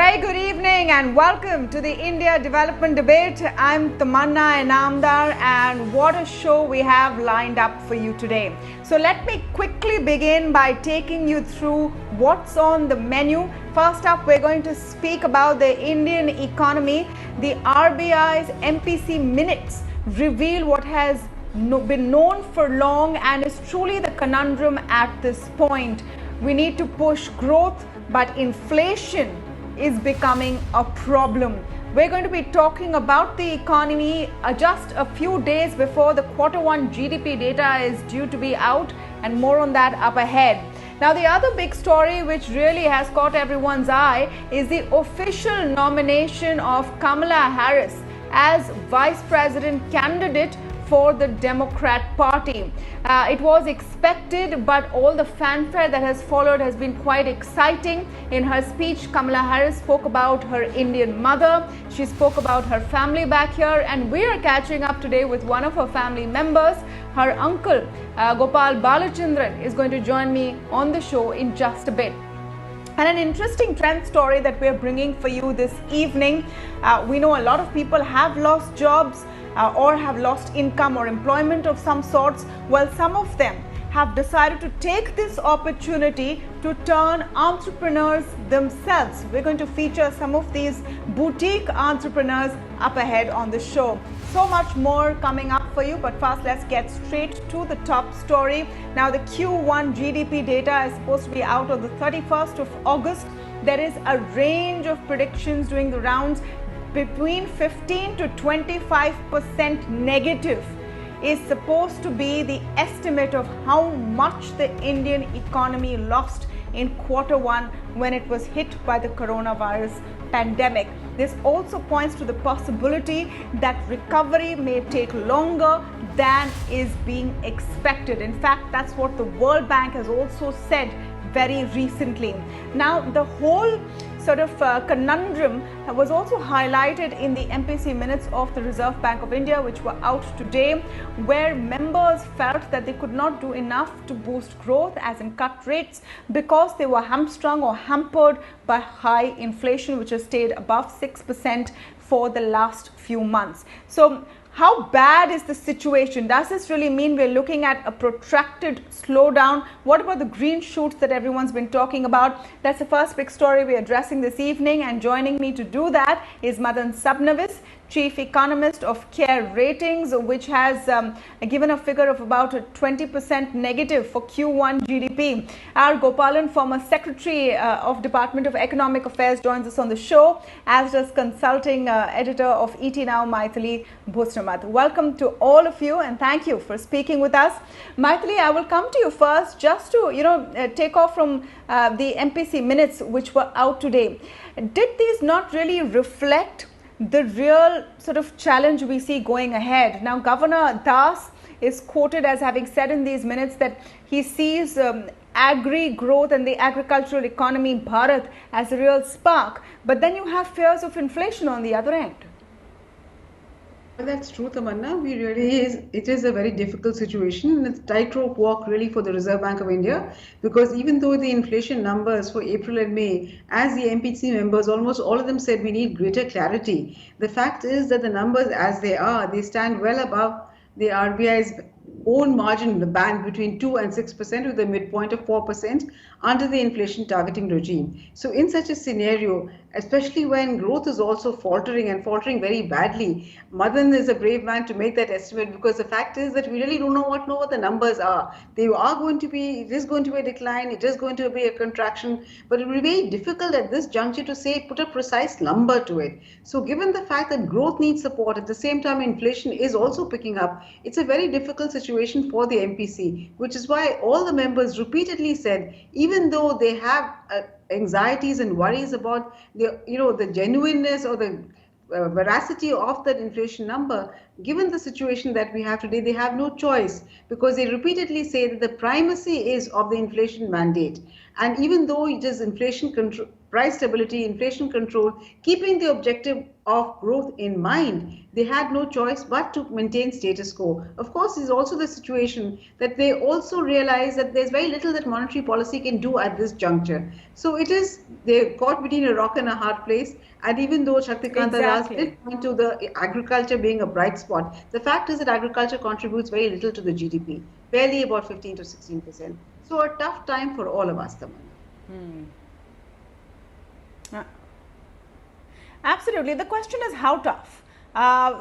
very good evening and welcome to the India Development Debate. I'm Tamanna Inamdar, and what a show we have lined up for you today. So let me quickly begin by taking you through what's on the menu. First up, we're going to speak about the Indian economy. The RBI's MPC minutes reveal what has been known for long and is truly the conundrum at this point. We need to push growth, but inflation is becoming a problem. We're going to be talking about the economy just a few days before the Q1 GDP data is due to be out, and more on that up ahead. Now, the other big story which really has caught everyone's eye is the official nomination of Kamala Harris as Vice President candidate for the Democrat Party. It was expected, but all the fanfare that has followed has been quite exciting. In her speech, Kamala Harris spoke about her Indian mother. She spoke about her family back here, and we are catching up today with one of her family members. Her uncle, Gopal is going to join me on the show in just a bit. And an interesting trend story that we're bringing for you this evening. We know a lot of people have lost jobs or have lost income or employment of some sorts. Well, some of them have decided to take this opportunity to turn entrepreneurs themselves. We're going to feature some of these boutique entrepreneurs up ahead on the show. So much more coming up for you, but first let's get straight to the top story. Now, the Q1 GDP data is supposed to be out on the 31st of August. There is a range of predictions doing the rounds. Between 15 to 25% negative is supposed to be the estimate of how much the Indian economy lost in Q1 when it was hit by the coronavirus pandemic. This also points to the possibility that recovery may take longer than is being expected. In fact, that's what the World Bank has also said very recently. Now, the whole sort of conundrum was also highlighted in the MPC minutes of the Reserve Bank of India, which were out today, where members felt that they could not do enough to boost growth, as in cut rates, because they were hamstrung or hampered by high inflation, which has stayed above 6% for the last few months. So, how bad is the situation? Does this really mean we're looking at a protracted slowdown? What about the green shoots that everyone's been talking about? That's the first big story we're addressing this evening, and joining me to do that is Madan Sabnavis, Chief Economist of Care Ratings, which has given a figure of about 20% negative for Q1 GDP. Our Gopalan, former Secretary of Department of Economic Affairs, joins us on the show, as does consulting editor of ET Now, Mythili, Bhusnurmath. Welcome to all of you, and thank you for speaking with us. Mythili, I will come to you first, just to take off from the MPC minutes which were out today. Did these not really reflect the real sort of challenge we see going ahead? Now, Governor Das is quoted as having said in these minutes that he sees agri growth and the agricultural economy, Bharat, as a real spark. But then you have fears of inflation on the other end. Well, that's true, Tamanna. It is a very difficult situation, and it's a tightrope walk really for the Reserve Bank of India, because even though the inflation numbers for April and May, as the MPC members, almost all of them said we need greater clarity. The fact is that the numbers as they are, they stand well above the RBI's own margin, the band between 2 and 6%, with a midpoint of 4% under the inflation targeting regime. So in such a scenario, especially when growth is also faltering and faltering very badly, Madan is a brave man to make that estimate, because the fact is that we really don't know what the numbers are. It is going to be a decline, it is going to be a contraction, but it will be very difficult at this juncture to put a precise number to it. So given the fact that growth needs support, at the same time inflation is also picking up, it's a very difficult situation for the MPC, which is why all the members repeatedly said, even though they have anxieties and worries about the genuineness or the veracity of that inflation number, given the situation that we have today, they have no choice, because they repeatedly say that the primacy is of the inflation mandate. And even though it is inflation price stability, inflation control, keeping the objective of growth in mind, they had no choice but to maintain status quo. Of course, is also the situation that they also realize that there's very little that monetary policy can do at this juncture. So it is, they're caught between a rock and a hard place. And even though Shaktikanta Das did point to the agriculture being a bright spot, the fact is that agriculture contributes very little to the GDP, barely about 15 to 16%. So a tough time for all of us, Tamanna. Absolutely. The question is how tough.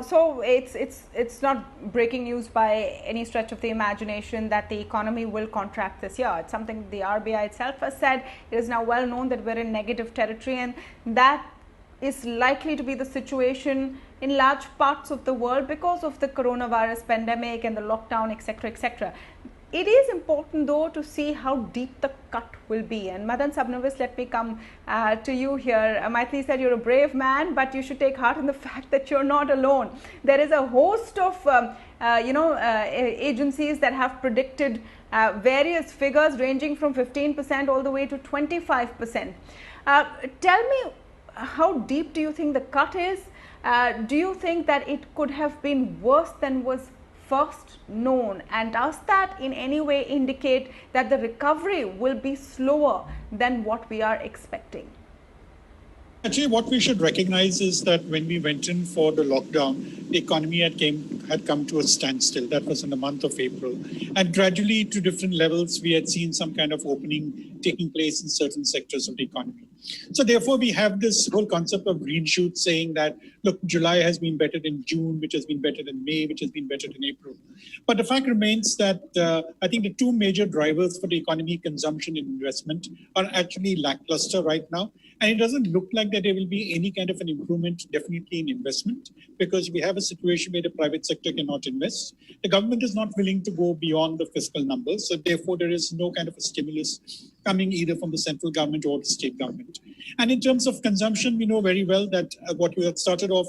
So it's not breaking news by any stretch of the imagination that the economy will contract this year. It's something the RBI itself has said. It is now well known that we're in negative territory, and that is likely to be the situation in large parts of the world because of the coronavirus pandemic and the lockdown, etc., etc. It is important though to see how deep the cut will be. And Madan, Sabnavis, let me come to you here. Mythili said you're a brave man, but you should take heart in the fact that you're not alone. There is a host of agencies that have predicted various figures ranging from 15% all the way to 25%. Tell me, how deep do you think the cut is? Do you think that it could have been worse than was first known, and does that in any way indicate that the recovery will be slower than what we are expecting? Actually, what we should recognize is that when we went in for the lockdown, the economy had come to a standstill. That was in the month of April. And gradually, to different levels, we had seen some kind of opening taking place in certain sectors of the economy. So therefore, we have this whole concept of green shoots saying that, look, July has been better than June, which has been better than May, which has been better than April. But the fact remains that I think the two major drivers for the economy, consumption and investment, are actually lackluster right now. And it doesn't look like that there will be any kind of an improvement, definitely in investment, because we have a situation where the private sector cannot invest. The government is not willing to go beyond the fiscal numbers. So therefore, there is no kind of a stimulus coming either from the central government or the state government. And in terms of consumption, we know very well that what we had started off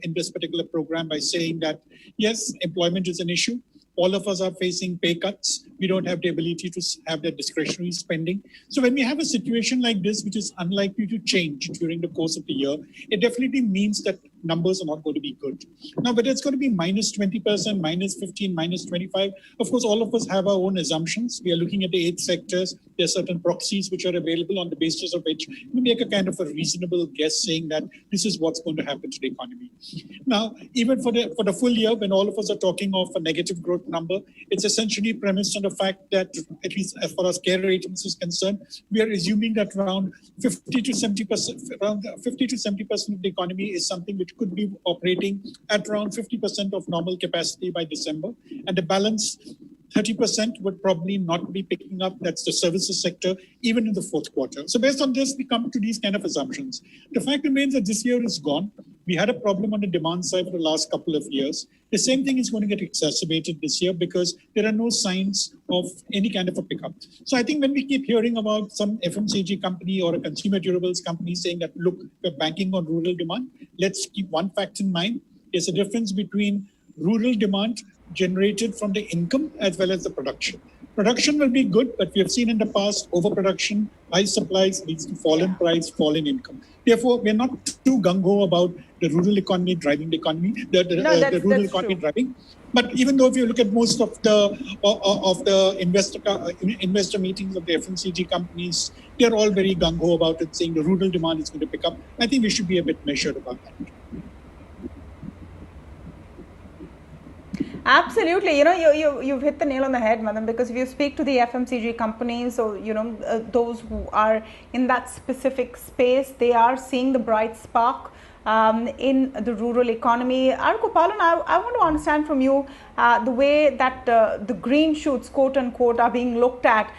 in this particular program by saying that, yes, employment is an issue. All of us are facing pay cuts. We don't have the ability to have that discretionary spending. So when we have a situation like this, which is unlikely to change during the course of the year, it definitely means that numbers are not going to be good. Now, whether it's going to be minus 20%, minus 15, minus 25, of course, all of us have our own assumptions. We are looking at the 8 sectors. There are certain proxies which are available on the basis of which we make a kind of a reasonable guess saying that this is what's going to happen to the economy. Now, even for the full year, when all of us are talking of a negative growth number, it's essentially premised on the fact that, at least as far as care ratings is concerned, we are assuming that around 50 to 70%, around 50 to 70% of the economy is something which could be operating at around 50% of normal capacity by December, and the balance 30% would probably not be picking up. That's the services sector, even in the fourth quarter. So based on this, we come to these kind of assumptions. The fact remains that this year is gone. We had a problem on the demand side for the last couple of years. The same thing is going to get exacerbated this year because there are no signs of any kind of a pickup. So I think when we keep hearing about some FMCG company or a consumer durables company saying that, look, we're banking on rural demand, let's keep one fact in mind. There's a difference between rural demand generated from the income as well as the production. Production will be good, but we have seen in the past overproduction, high supplies leads to fall in price, fall in income. Therefore, we're not too gung-ho about the rural economy driving the economy, the rural economy driving. But even though if you look at most of the investor meetings of the FMCG companies, they're all very gung-ho about it, saying the rural demand is going to pick up. I think we should be a bit measured about that. Absolutely. You've hit the nail on the head, Madan, because if you speak to the FMCG companies or, those who are in that specific space, they are seeing the bright spark in the rural economy. Gopalan, I want to understand from you the way that the green shoots, quote unquote, are being looked at,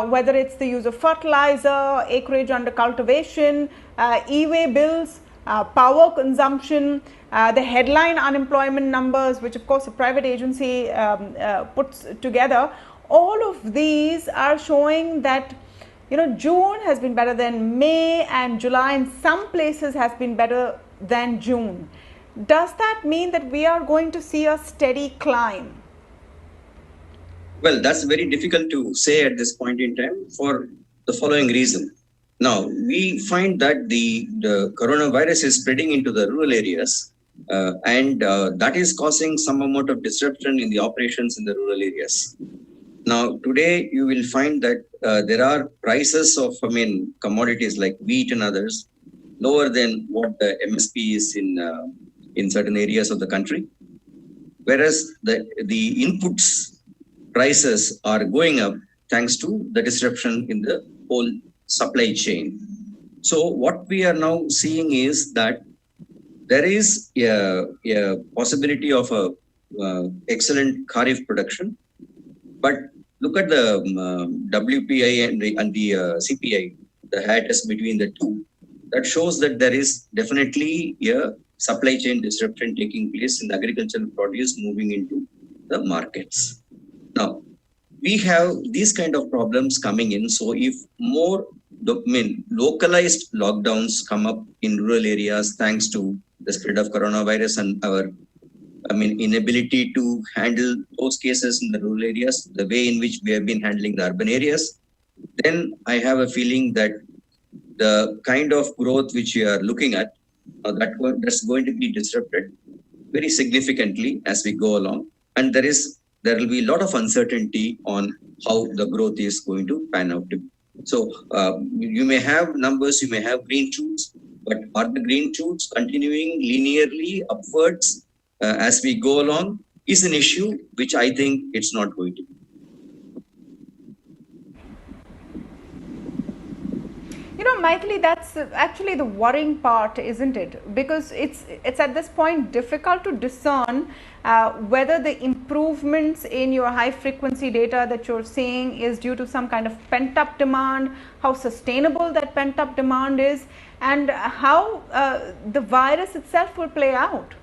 whether it's the use of fertilizer, acreage under cultivation, e-way bills, power consumption, the headline unemployment numbers, which of course a private agency puts together. All of these are showing that June has been better than May, and July in some places has been better than June. Does that mean that we are going to see a steady climb? Well, that's very difficult to say at this point in time for the following reason. Now, we find that the coronavirus is spreading into the rural areas, and that is causing some amount of disruption in the operations in the rural areas. Now, today you will find that there are prices of, commodities like wheat and others lower than what the MSP is in certain areas of the country, whereas the inputs prices are going up thanks to the disruption in the whole supply chain. So what we are now seeing is that there is a possibility of a excellent kharif production, but look at the WPI and the CPI, the hat is between the two. That shows that there is definitely a supply chain disruption taking place in agricultural produce moving into the markets. Now, we have these kind of problems coming in. So if more localized lockdowns come up in rural areas thanks to the spread of coronavirus and our inability to handle those cases in the rural areas, the way in which we have been handling the urban areas, then I have a feeling that the kind of growth which we are looking at, that's going to be disrupted very significantly as we go along. And there will be a lot of uncertainty on how the growth is going to pan out to be. So you may have numbers, you may have green shoots, but are the green shoots continuing linearly upwards as we go along is an issue which I think it's not going to be. Mythili, that's actually the worrying part, isn't it? Because it's at this point difficult to discern whether the improvements in your high frequency data that you're seeing is due to some kind of pent up demand, how sustainable that pent up demand is, and how the virus itself will play out.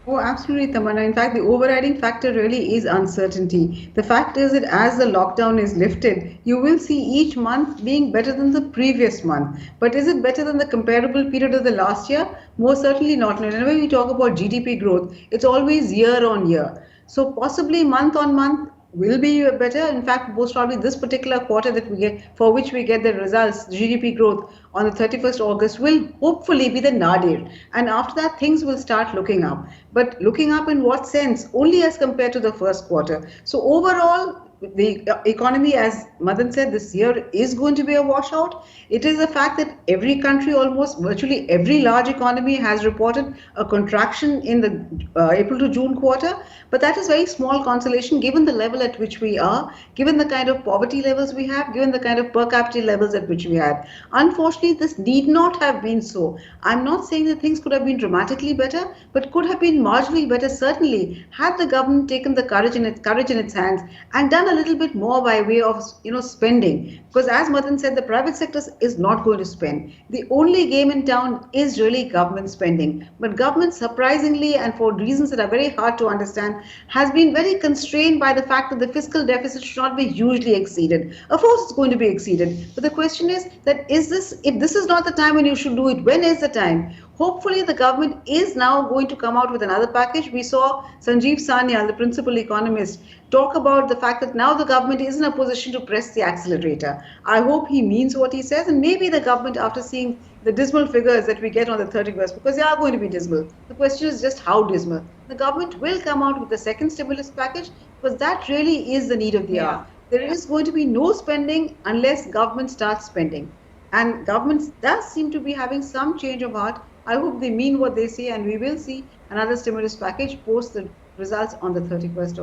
Oh, absolutely, Tamanna. In fact, the overriding factor really is uncertainty. The fact is that as the lockdown is lifted, you will see each month being better than the previous month. But is it better than the comparable period of the last year? Most certainly not. Whenever we talk about GDP growth, it's always year on year. So possibly month on month will be better. In fact, most probably this particular quarter that we get, for which we get the results, GDP growth on the 31st August will hopefully be the nadir. And after that, things will start looking up. But looking up in what sense? Only as compared to the first quarter. So overall, the economy, as Madan said, this year is going to be a washout. It is a fact that every country, almost virtually every large economy has reported a contraction in the April to June quarter. But that is very small consolation given the level at which we are, given the kind of poverty levels we have, given the kind of per capita levels at which we had. Unfortunately, this need not have been so. I'm not saying that things could have been dramatically better, but could have been marginally better, certainly, had the government taken the courage in its hands and done a little bit more by way of spending. Because as Madan said, the private sector is not going to spend. The only game in town is really government spending. But government, surprisingly, and for reasons that are very hard to understand, has been very constrained by the fact that the fiscal deficit should not be hugely exceeded. Of course, it's going to be exceeded. But the question is that if this is not the time when you should do it, when is the time? Hopefully, the government is now going to come out with another package. We saw Sanjeev Sanyal, the principal economist, talk about the fact that now the government is in a position to press the accelerator. I hope he means what he says, and maybe the government, after seeing the dismal figures that we get on the 31st, because they are going to be dismal, the question is just how dismal. The government will come out with the second stimulus package, because that really is the need of the hour. There is going to be no spending unless government starts spending. And governments does seem to be having some change of heart. I hope they mean what they say, and we will see another stimulus package post the results on the 31st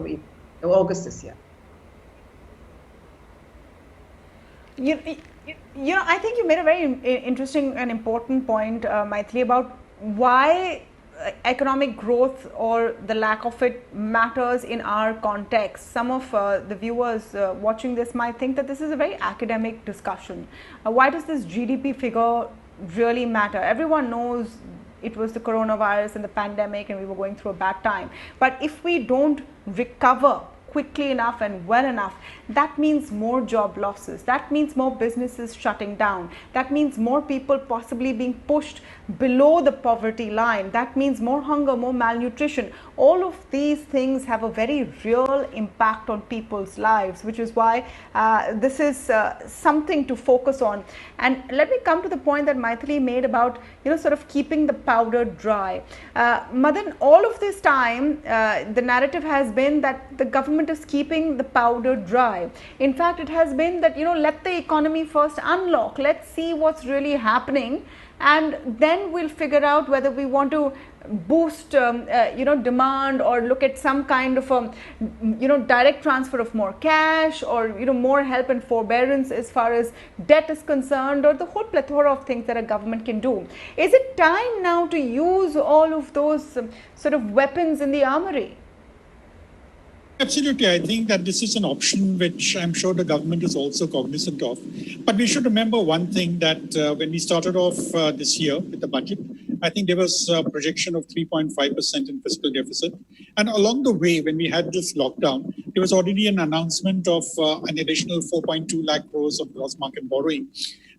of August this year. I think you made a very interesting and important point, Mythili, about why economic growth or the lack of it matters in our context. Some of the viewers watching this might think that this is a very academic discussion. Why does this GDP figure really matter? Everyone knows it was the coronavirus and the pandemic and we were going through a bad time. But if we don't recover quickly enough and well enough, that means more job losses. That means more businesses shutting down. That means more people possibly being pushed below the poverty line. That means more hunger, more malnutrition. All of these things have a very real impact on people's lives, which is why this is something to focus on. And let me come to the point that Mythili made about, sort of keeping the powder dry. Madan, all of this time, the narrative has been that the government is keeping the powder dry. In fact, it has been that, let the economy first unlock. Let's see what's really happening, and then we'll figure out whether we want to boost demand, or look at some kind of direct transfer of more cash, or more help and forbearance as far as debt is concerned, or the whole plethora of things that a government can do. Is it time now to use all of those sort of weapons in the armory? Absolutely. I think that this is an option which I'm sure the government is also cognizant of. But we should remember one thing, that when we started off this year with the budget, I think there was a projection of 3.5% in fiscal deficit. And along the way, when we had this lockdown, there was already an announcement of an additional 4.2 lakh crores of gross market borrowing.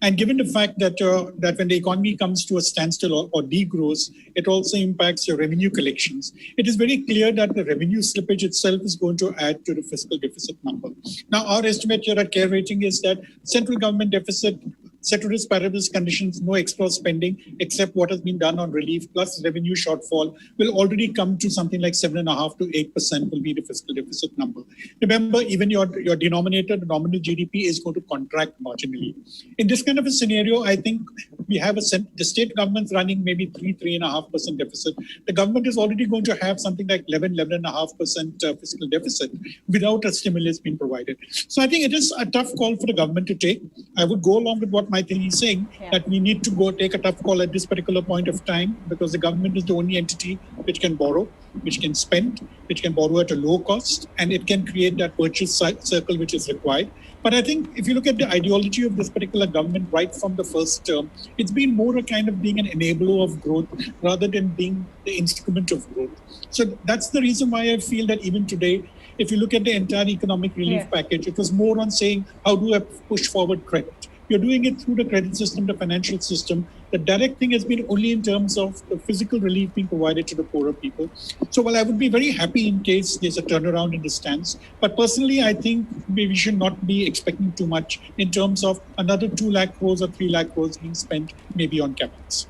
And given the fact that that when the economy comes to a standstill or degrows, it also impacts your revenue collections. It is very clear that the revenue slippage itself is going to add to the fiscal deficit number. Now, our estimate here at Care Rating is that central government deficit, ceteris paribus conditions, no extra spending except what has been done on relief plus revenue shortfall, will already come to something like 7.5% to 8% will be the fiscal deficit number. Remember, even your denominator, the nominal GDP, is going to contract marginally. In this kind of a scenario, I think we have the state government's running maybe 3.5% deficit. The government is already going to have something like 11.5% fiscal deficit without a stimulus being provided. So I think it is a tough call for the government to take. I would go along with what Mythili is saying, that we need to go take a tough call at this particular point of time, because the government is the only entity which can borrow, which can spend, which can borrow at a low cost, and it can create that purchase circle which is required. But I think if you look at the ideology of this particular government right from the first term, it's been more a kind of being an enabler of growth rather than being the instrument of growth. So that's the reason why I feel that even today, if you look at the entire economic relief package, it was more on saying, how do I push forward credit? You're doing it through the credit system, the financial system. The direct thing has been only in terms of the physical relief being provided to the poorer people. So while I would be very happy in case there's a turnaround in the stance, but personally, I think we should not be expecting too much in terms of another 2 lakh crores or 3 lakh crores being spent maybe on capex.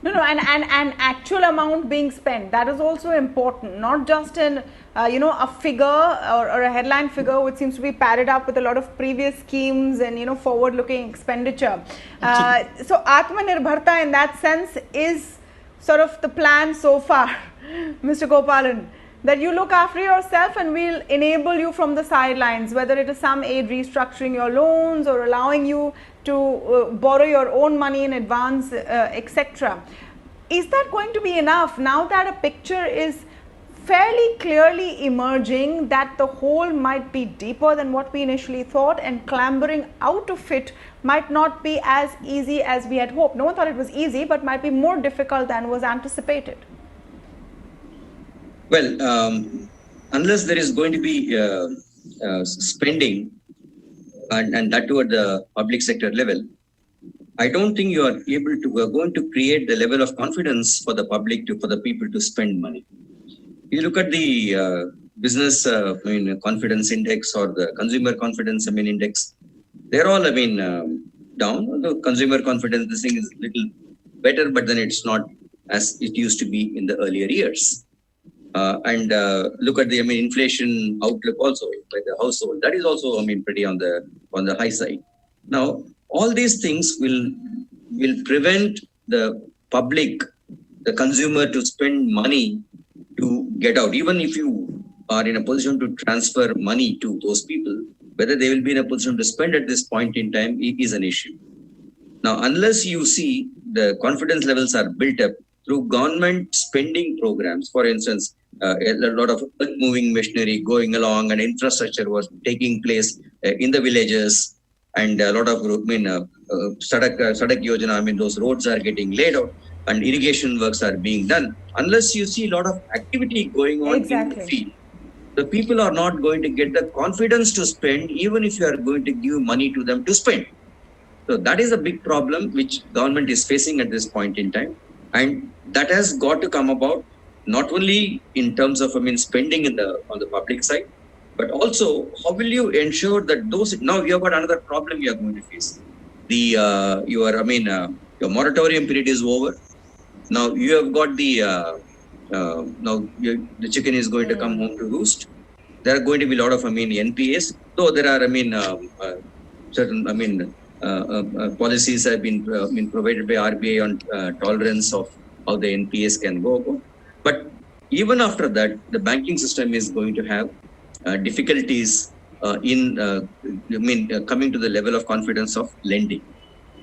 No, and actual amount being spent, that is also important, not just in a figure or a headline figure which seems to be padded up with a lot of previous schemes and forward-looking expenditure. So Atmanirbharta in that sense is sort of the plan so far, Mr. Gopalan, that you look after yourself and we'll enable you from the sidelines, whether it is some aid restructuring your loans or allowing you to borrow your own money in advance, etc. Is that going to be enough now that a picture is fairly clearly emerging that the hole might be deeper than what we initially thought, and clambering out of it might not be as easy as we had hoped? No one thought it was easy, but might be more difficult than was anticipated. Well, unless there is going to be spending, and that too at the public sector level, I don't think you are going to create the level of confidence for the public for the people to spend money. You look at the business confidence index or the consumer confidence index, they're all down. The consumer confidence, this thing is a little better, but then it's not as it used to be in the earlier years. And look at the inflation outlook also by the household. That is also pretty on the high side. Now all these things will prevent the public, the consumer, to spend money to get out. Even if you are in a position to transfer money to those people, whether they will be in a position to spend at this point in time is an issue. Now, unless you see the confidence levels are built up through government spending programs, for instance, a lot of moving machinery going along and infrastructure was taking place in the villages, and a lot of Sadak Yojana, those roads are getting laid out and irrigation works are being done. Unless you see a lot of activity going on in the field, the people are not going to get the confidence to spend, even if you are going to give money to them to spend. So that is a big problem which government is facing at this point in time. And that has got to come about not only in terms of, spending on the public side, but also how will you ensure that now you have got another problem you are going to face. Your moratorium period is over. Now you have got the chicken is going to come home to roost. There are going to be a lot of, NPAs. Though there are, certain, policies have been provided by RBI on tolerance of how the NPAs can go. But even after that, the banking system is going to have difficulties coming to the level of confidence of lending.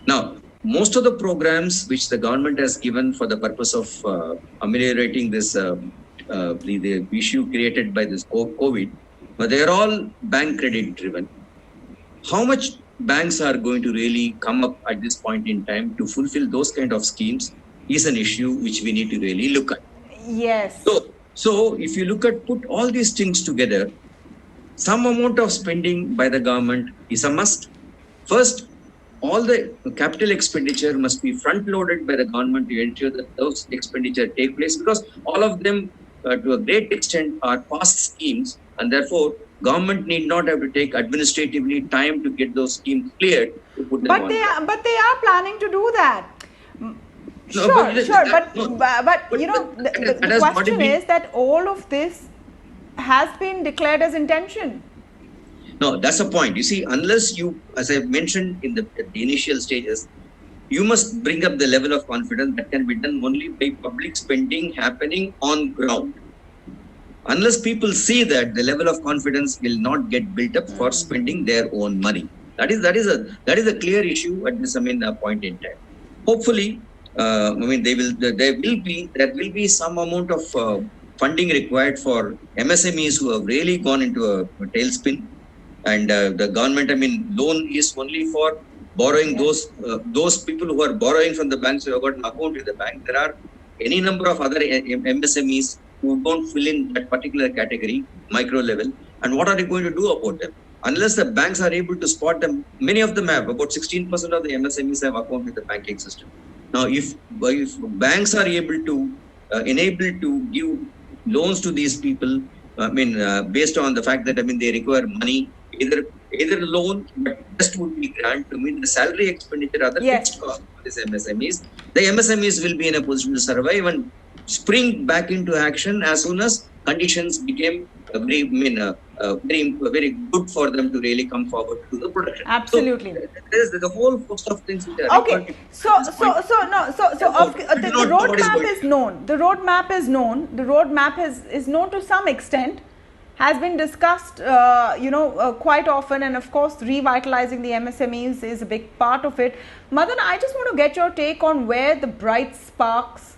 Now, most of the programs which the government has given for the purpose of ameliorating this the issue created by this COVID, but they are all bank credit driven. How much banks are going to really come up at this point in time to fulfill those kind of schemes is an issue which we need to really look at. Yes. So if you put all these things together, some amount of spending by the government is a must. First, all the capital expenditure must be front-loaded by the government to ensure that those expenditure take place, because all of them, to a great extent, are past schemes, and therefore, government need not have to take administratively time to get those schemes cleared to put them But on. But they are planning to do that. But the question is that all of this has been declared as intention. No, that's the point. You see, unless you, as I mentioned at the initial stages, you must bring up the level of confidence that can be done only by public spending happening on ground. Unless people see that, the level of confidence will not get built up for spending their own money. That is a clear issue at this point in time. Hopefully, there will be some amount of funding required for MSMEs who have really gone into a tailspin. And the government, loan is only for borrowing those people who are borrowing from the banks who have got an account with the bank. There are any number of other MSMEs who don't fill in that particular category, micro level. And what are you going to do about them? Unless the banks are able to spot them, many of them have, about 16% of the MSMEs have account with the banking system. Now, if banks are able to give loans to these people, based on the fact that they require money, either loan, but just would be grant to meet the salary expenditure, other fixed costs for these MSMEs. The MSMEs will be in a position to survive and spring back into action as soon as conditions became very good for them to really come forward to the production. Absolutely. So, there's the whole host of things which are okay. The roadmap is known. The roadmap is known. The roadmap is known to some extent. Has been discussed, quite often, and of course, revitalizing the MSMEs is a big part of it. Madan, I just want to get your take on where the bright sparks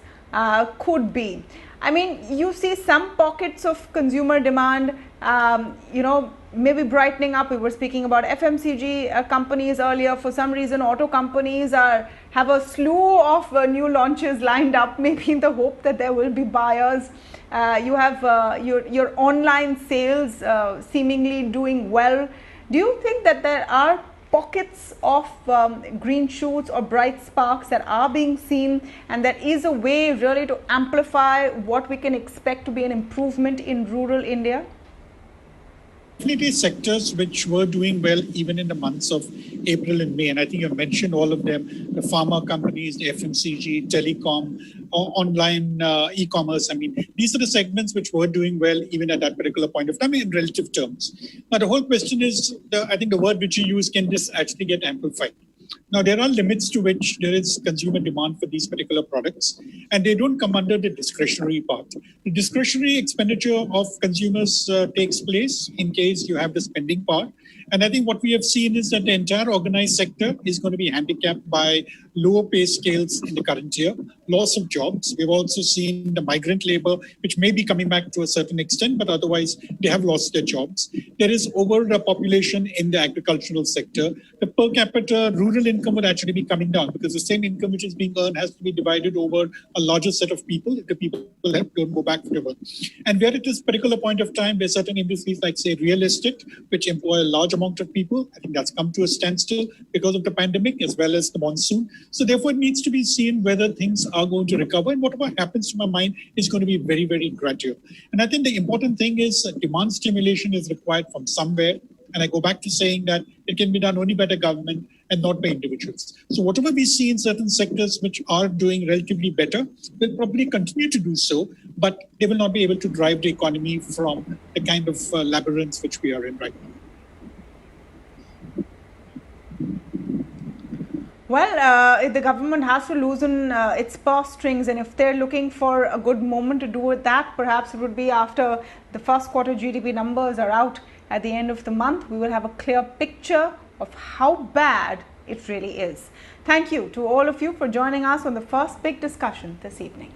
could be. You see some pockets of consumer demand, maybe brightening up. We were speaking about FMCG companies earlier. For some reason, auto companies have a slew of new launches lined up, maybe in the hope that there will be buyers. You have your online sales seemingly doing well. Do you think that there are pockets of green shoots or bright sparks that are being seen, and that is a way really to amplify what we can expect to be an improvement in rural India? Definitely sectors which were doing well even in the months of April and May. And I think you mentioned all of them, the pharma companies, the FMCG, telecom, online e-commerce. These are the segments which were doing well even at that particular point of time in relative terms. Now, the whole question is, I think the word which you use, can this actually get amplified? Now, there are limits to which there is consumer demand for these particular products, and they don't come under the discretionary part. The discretionary expenditure of consumers takes place in case you have the spending part. And I think what we have seen is that the entire organized sector is going to be handicapped by lower pay scales in the current year, loss of jobs. We've also seen the migrant labor, which may be coming back to a certain extent, but otherwise they have lost their jobs. There is overpopulation in the agricultural sector. The per capita rural income would actually be coming down because the same income which is being earned has to be divided over a larger set of people if the people don't go back to work. And where at this particular point of time, there are certain industries like, say, real estate, which employ a large amount amount of people. I think that's come to a standstill because of the pandemic as well as the monsoon. So therefore, it needs to be seen whether things are going to recover, and whatever happens to my mind is going to be very, very gradual. And I think the important thing is demand stimulation is required from somewhere. And I go back to saying that it can be done only by the government and not by individuals. So whatever we see in certain sectors which are doing relatively better will probably continue to do so, but they will not be able to drive the economy from the kind of labyrinth which we are in right now. Well, if the government has to loosen its purse strings, and if they're looking for a good moment to do it, that perhaps it would be after the first quarter GDP numbers are out at the end of the month. We will have a clear picture of how bad it really is. Thank you to all of you for joining us on the first big discussion this evening.